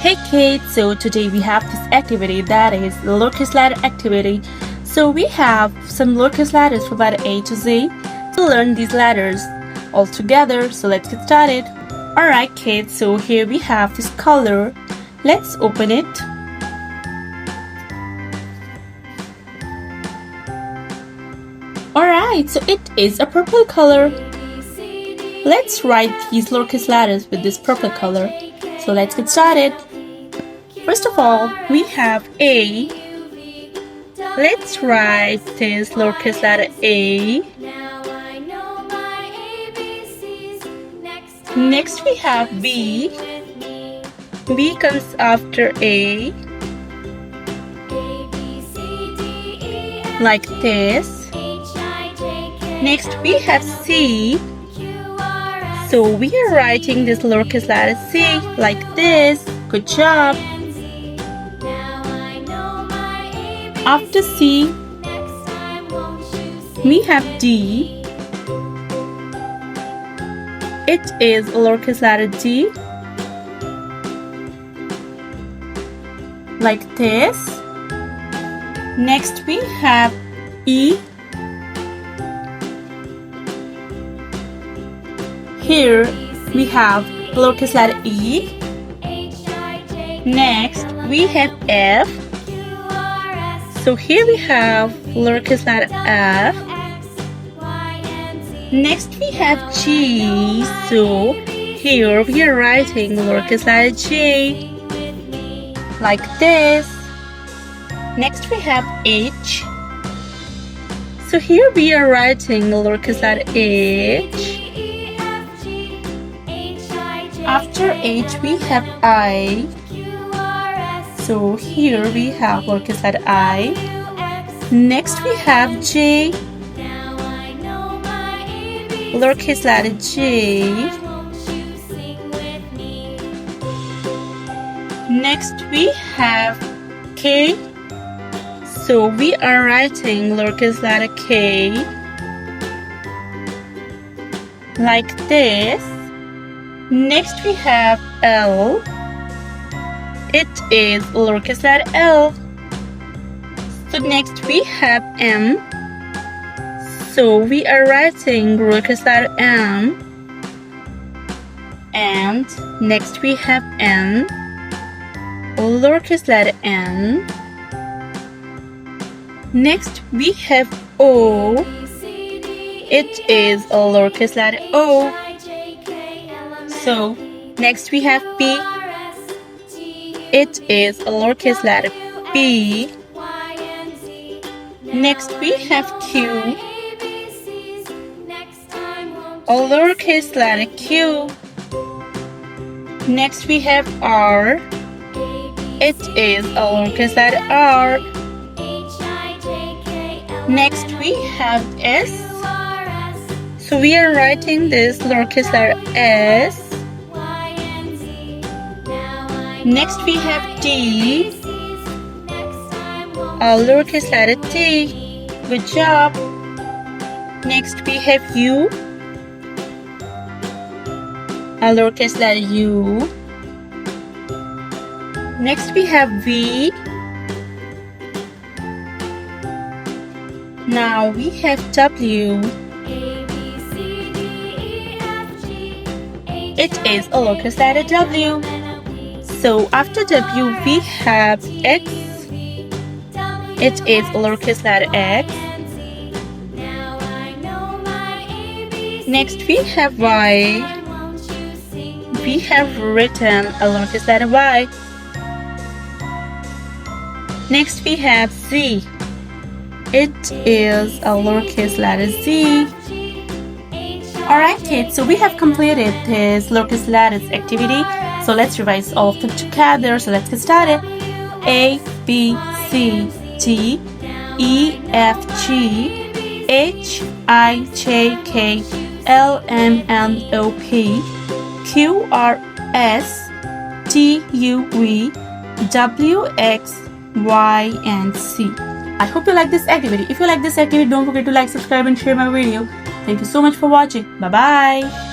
Hey kids, so today we have this activity that is the lowercase letter activity. So we have some lowercase letters from letter A to Z to learn these letters all together. So let's get started. Alright kids, so here we have this color. Let's open it. Alright, so it is a purple color. Let's write these lowercase letters with this purple color. So let's get started. First of all, we have A. Let's write this lowercase letter A. Next we have B. B comes after A. Like this. Next we have C. So we are writing this lowercase letter C like this. Good job. After C, we have D. It is a lowercase letter D. Like this. Next we have E. Here we have lowercase letter E. Next we have F. So here we have lowercase letter F. Next we have G. So here we are writing lowercase letter G. Like this. Next we have H. So here we are writing lowercase letter H. After H we have I. So here we have lowercase letter I. Next we have J. Lowercase letter J. Next we have K. So we are writing lowercase letter K. Like this. Next we have L. It is lowercase letter L. So next we have M. So we are writing lowercase letter M. And next we have N. Lowercase letter N. Next we have O. It is a lowercase letter O. So next we have P. It is a lowercase letter P. Next we have Q. A lowercase letter Q. Next we have R. It is a lowercase letter R. Next we have S. So we are writing this lowercase letter S. Next we have T. A lowercase letter T. Good job. Next we have U. A lowercase letter U. Next we have V. Now we have W. It is a lowercase letter W. So after W we have X. It is a lowercase letter X. Next we have Y. We have written a lowercase letter Y. Next we have Z. It is a lowercase letter Z. Alright kids, so we have completed this lowercase letters activity. So let's revise all of them together. So let's get started. A, B, C, D, E, F, G, H, I, J, K, L, M, N, O, P, Q, R, S, T, U, V, W, X, Y, and Z. I hope you like this activity. If you like this activity, don't forget to like, subscribe, and share my video. Thank you so much for watching. Bye-bye.